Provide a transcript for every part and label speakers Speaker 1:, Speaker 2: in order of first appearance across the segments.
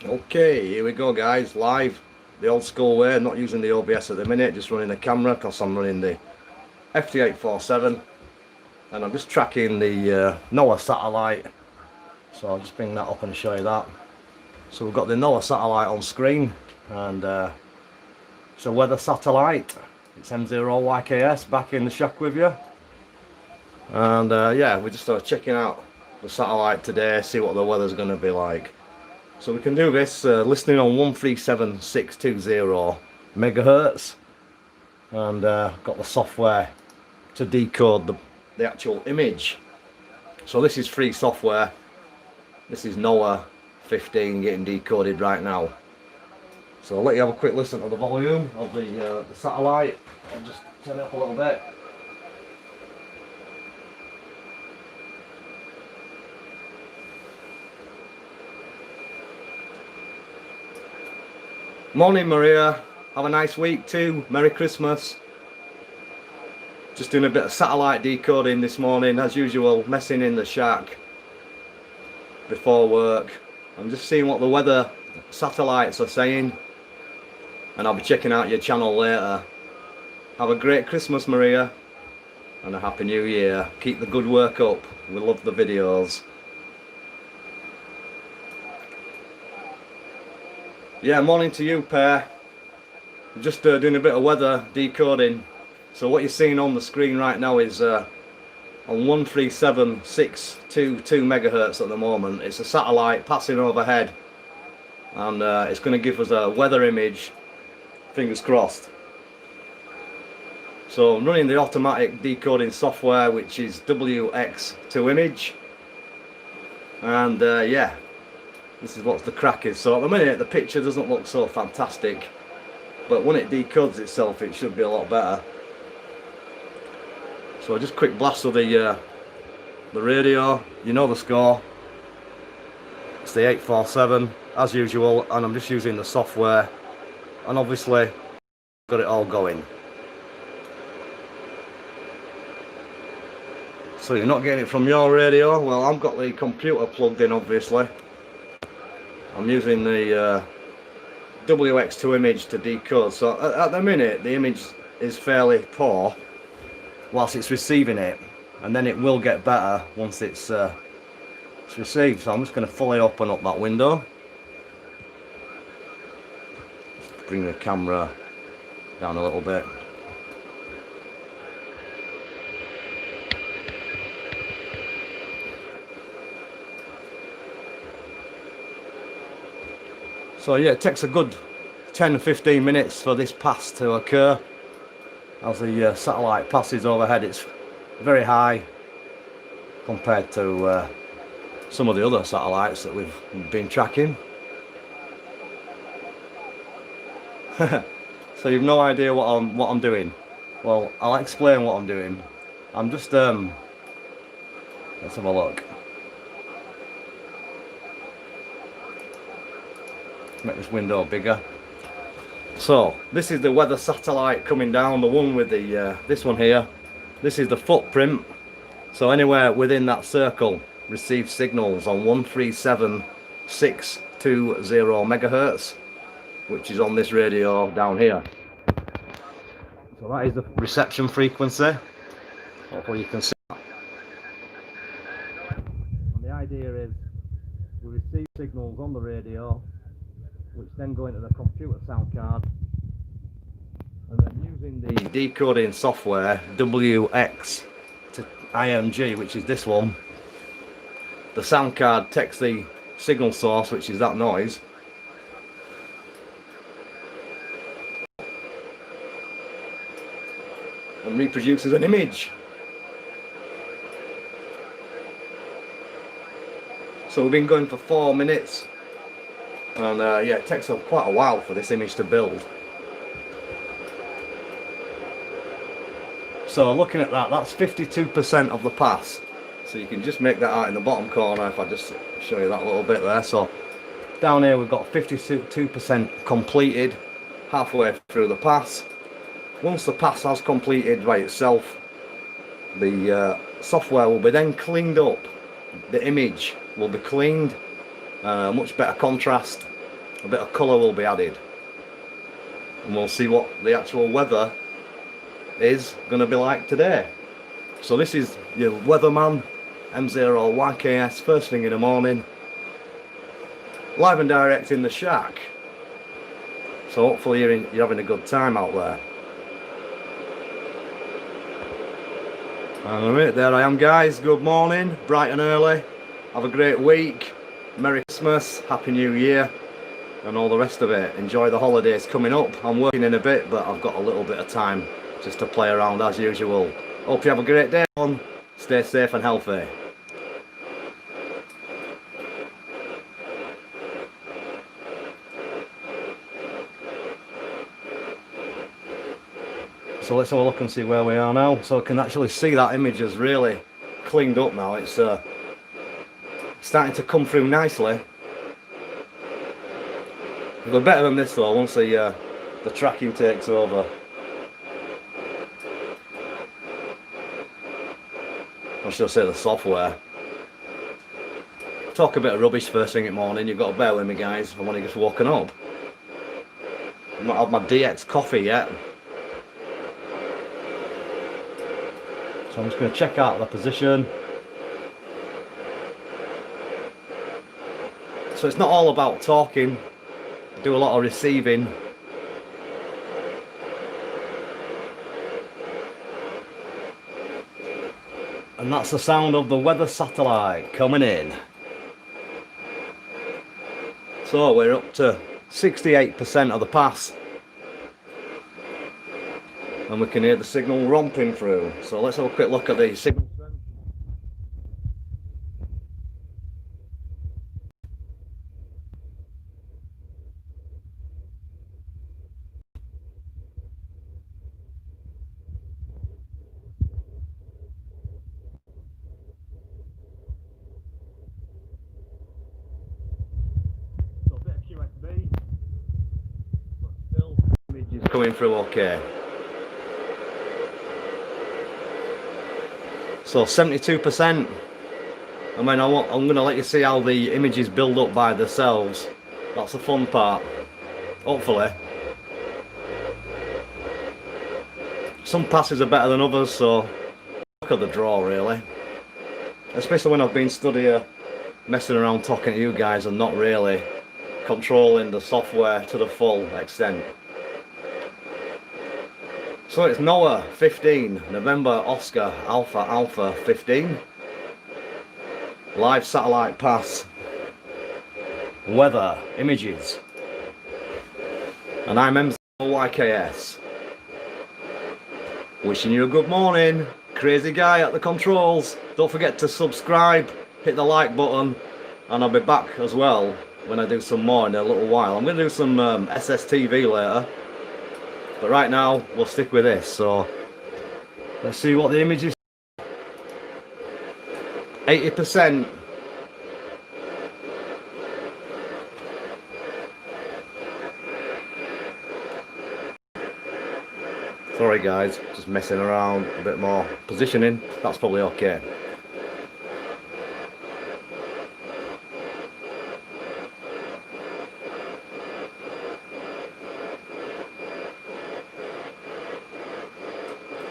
Speaker 1: Okay, here we go guys, live, the old school way, not using the OBS at the minute, just running the camera because I'm running the FT847 and I'm just tracking the NOAA satellite, so I'll just bring that up and show you that. So we've got the NOAA satellite on screen and it's a weather satellite, it's M0YKS back in the shop with you. And yeah, we're just checking out the satellite today, see what the weather's going to be like. So we can do this listening on 137620 megahertz, and got the software to decode the actual image. So this is free software. This is NOAA 15 getting decoded right now. So I'll let you have a quick listen to the volume of the satellite. I'll just turn it up a little bit. Morning Maria, have a nice week too, Merry Christmas. Just doing a bit of satellite decoding this morning as usual, messing in the shack before work. I'm just seeing what the weather satellites are saying and I'll be checking out your channel later. Have a great Christmas Maria and a Happy New Year. Keep the good work up, we love the videos. Yeah, morning to you, pair. I'm just doing a bit of weather decoding. So what you're seeing on the screen right now is on 137622 megahertz at the moment. It's a satellite passing overhead, and it's going to give us a weather image. Fingers crossed. So I'm running the automatic decoding software, which is WX2 image, and yeah. This is what the crack is. So at the minute the picture doesn't look so fantastic, but when it decodes itself it should be a lot better. So just quick blast of the radio, you know the score. It's the 847 as usual, and I'm just using the software, and obviously got it all going. So you're not getting it from your radio? Well, I've got the computer plugged in obviously. I'm using the WX2 image to decode, so at the minute the image is fairly poor whilst it's receiving it, and then it will get better once it's received. So I'm just going to fully open up that window, just bring the camera down a little bit. So yeah, it takes a good 10-15 minutes for this pass to occur. As the satellite passes overhead, it's very high compared to some of the other satellites that we've been tracking. So you've no idea what I'm doing. Well, I'll explain what I'm doing. I'm just let's have a look. Make this window bigger. So this is the weather satellite coming down, the one with the this one here. This is the footprint, so anywhere within that circle receives signals on 137620 megahertz, which is on this radio down here. So that is the reception frequency. Hopefully you can see that. And the idea is we receive signals on the radio, which then go into the computer sound card, and then using the decoding software WX to IMG, which is this one, the sound card takes the signal source, which is that noise, and reproduces an image. So we've been going for 4 minutes. And yeah, it takes quite a while for this image to build. So looking at that, that's 52% of the pass. So you can just make that out in the bottom corner if I just show you that little bit there. So down here we've got 52% completed, halfway through the pass. Once the pass has completed by itself, the software will be then cleaned up. The image will be cleaned, much better contrast, a bit of colour will be added, and we'll see what the actual weather is going to be like today. So this is your weatherman M0YKS, first thing in the morning, live and direct in the shack. So hopefully you're having a good time out there. Alright, there I am guys, good morning, bright and early, have a great week, Merry Christmas, Happy New Year and all the rest of it. Enjoy the holidays coming up. I'm working in a bit, but I've got a little bit of time just to play around as usual. Hope you have a great day, stay safe and healthy. So let's have a look and see where we are now. So I can actually see that image has really cleaned up now. It's starting to come through nicely. It'll be better than this though once the tracking takes over. I should say the software. Talk a bit of rubbish first thing in the morning. You've got to bear with me guys. I'm only just woken up. I've not had my DX coffee yet. So I'm just going to check out the position. So it's not all about talking, I do a lot of receiving. And that's the sound of the weather satellite coming in. So we're up to 68% of the pass. And we can hear the signal romping through. So let's have a quick look at the signal strength. So a bit of QSB, but still the image is coming through okay. So 72%, and then I'm going to let you see how the images build up by themselves. That's the fun part, hopefully. Some passes are better than others, so look at the draw really. Especially when I've been stood here messing around talking to you guys and not really controlling the software to the full extent. So it's NOAA 15, November Oscar Alpha Alpha 15. Live satellite pass. Weather images. And I'm M0YKS. Wishing you a good morning. Crazy guy at the controls. Don't forget to subscribe, hit the like button, and I'll be back as well when I do some more in a little while. I'm going to do some SSTV later. But right now, we'll stick with this, so let's see what the image is. 80%. Sorry guys, just messing around a bit more. Positioning, that's probably okay.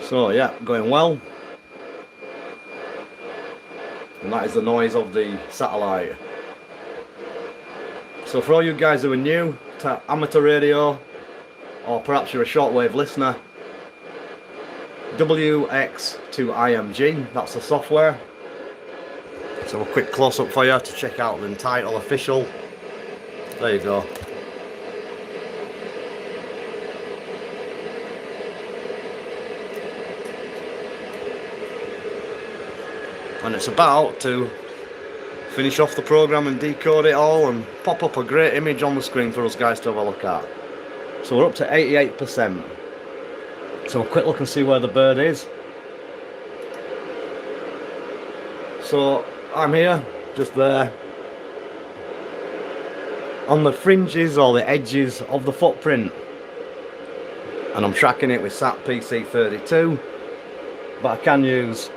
Speaker 1: So yeah, going well. And that is the noise of the satellite. So for all you guys who are new to amateur radio, or perhaps you're a shortwave listener, WX2IMG, that's the software. So a quick close-up for you to check out the title official. There you go. And it's about to finish off the program and decode it all and pop up a great image on the screen for us guys to have a look at. So we're up to 88%. So a quick look and see where the bird is. So I'm here, just there, on the fringes or the edges of the footprint, and I'm tracking it with SAT PC32, but I can use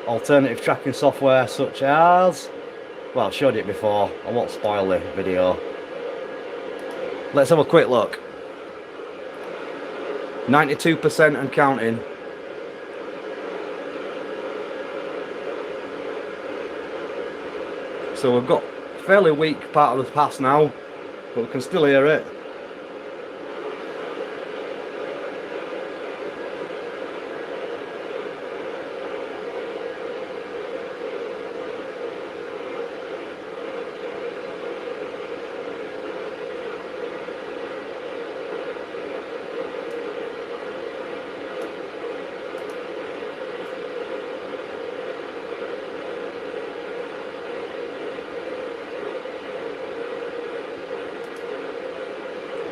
Speaker 1: alternative tracking software such as, well, I showed it before, I won't spoil the video, Let's have a quick look. 92% and counting. So we've got a fairly weak part of the pass now, but we can still hear it.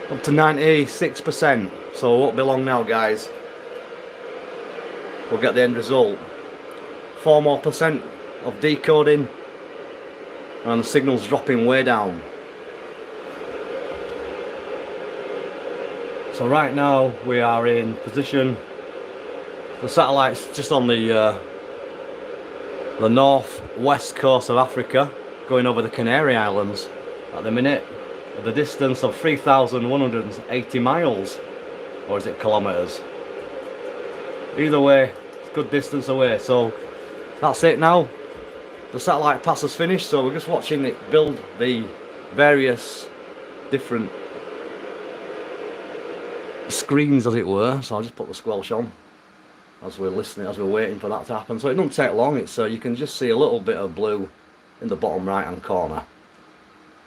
Speaker 1: Up to 96%, so it won't be long now, guys. We'll get the end result. 4 more percent of decoding, and the signal's dropping way down. So right now we are in position. The satellite's just on the north-west coast of Africa, going over the Canary Islands at the minute, at the distance of 3,180 miles, or is it kilometers? Either way, it's a good distance away. So that's it now. The satellite pass is finished, so we're just watching it build the various different screens, as it were. So I'll just put the squelch on as we're listening, as we're waiting for that to happen. So it doesn't take long. It's you can just see a little bit of blue in the bottom right hand corner.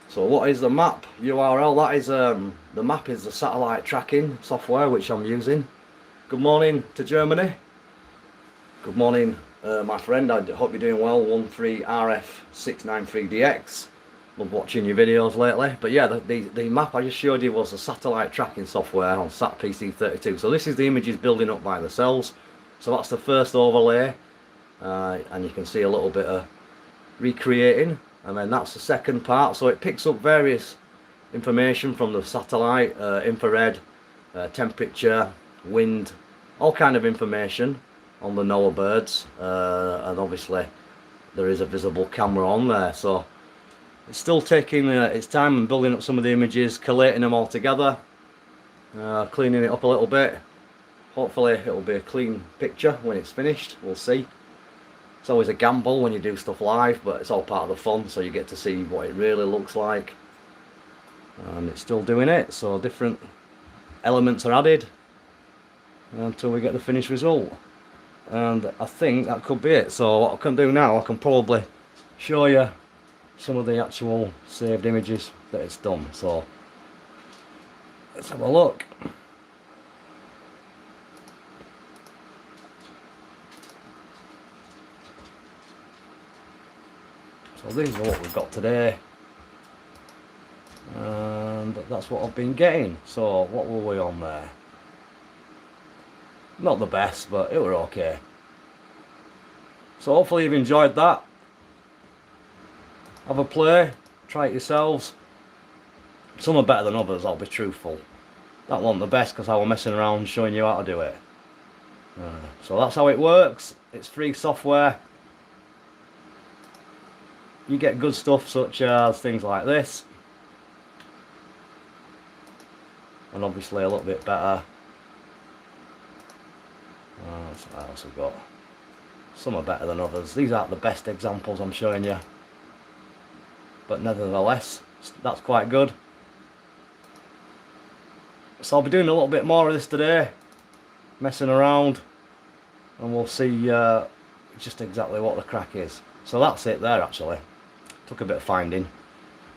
Speaker 1: So what is the map URL? That is the map is the satellite tracking software which I'm using. Good morning to Germany. Good morning, my friend. I hope you're doing well. 13RF693DX. Love watching your videos lately. But yeah, the map I just showed you was the satellite tracking software on SAT PC32. So this is the images building up by themselves. So that's the first overlay, and you can see a little bit of recreating. And then that's the second part. So it picks up various information from the satellite, infrared, temperature, wind, all kind of information on the NOAA birds, and obviously there is a visible camera on there. So it's still taking its time and building up some of the images, collating them all together, cleaning it up a little bit. Hopefully it'll be a clean picture when it's finished. We'll see. It's always a gamble when you do stuff live, but it's all part of the fun, so you get to see what it really looks like. And it's still doing it, so different elements are added until we get the finished result. And I think that could be it. So what I can do now, I can probably show you some of the actual saved images that it's done. So let's have a look. So these are what we've got today, and that's what I've been getting. So what were we on there? Not the best, but it were okay. So hopefully you've enjoyed that. Have a play, try it yourselves. Some are better than others, I'll be truthful. That wasn't the best because I was messing around showing you how to do it. So that's how it works. It's free software. You get good stuff such as things like this, and obviously a little bit better. What else we've got? Some are better than others. These aren't the best examples I'm showing you, but nevertheless that's quite good. So I'll be doing a little bit more of this today, messing around, and we'll see just exactly what the crack is. So that's it there actually. Took a bit of finding.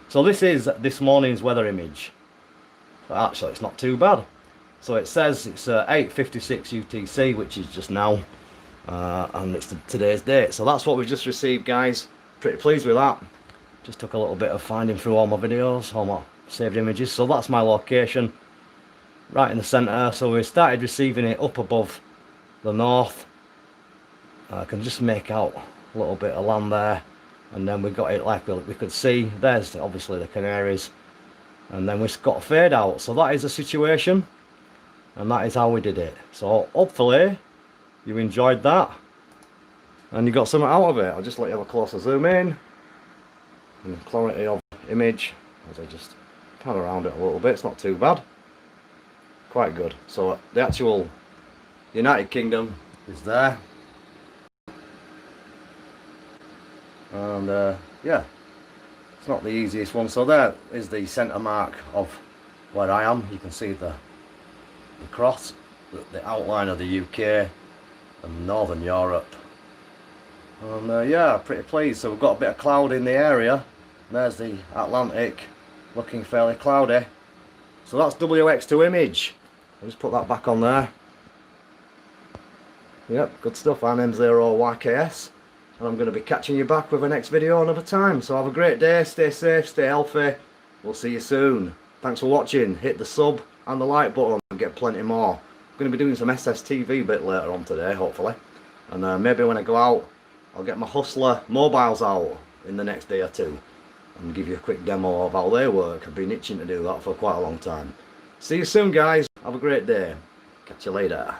Speaker 1: So this is this morning's weather image. But actually it's not too bad. So it says it's 8:56 UTC, which is just now, and it's today's date. So that's what we've just received, guys. Pretty pleased with that. Just took a little bit of finding through all my videos, all my saved images. So that's my location, right in the centre. So we started receiving it up above the north. I can just make out a little bit of land there, and then we got it like we could see. There's obviously the Canaries, and then we've got a fade out. So that is the situation, and that is how we did it. So hopefully you enjoyed that and you got something out of it. I'll just let you have a closer zoom in and clarity of image as I just pan around it a little bit, it's not too bad. Quite good. So the actual United Kingdom is there. And yeah, it's not the easiest one. So there is the centre mark of where I am. You can see the cross, the outline of the UK and Northern Europe. And yeah, pretty pleased. So we've got a bit of cloud in the area. There's the Atlantic looking fairly cloudy. So that's WX2 image. I'll just put that back on there. Yep, good stuff. I'm M0YKS, and I'm going to be catching you back with a next video another time. So have a great day, stay safe, stay healthy. We'll see you soon. Thanks for watching. Hit the sub and the like button and get plenty more. I'm going to be doing some SSTV bit later on today, hopefully. And maybe when I go out, I'll get my Hustler mobiles out in the next day or two and give you a quick demo of how they work. I've been itching to do that for quite a long time. See you soon, guys. Have a great day. Catch you later.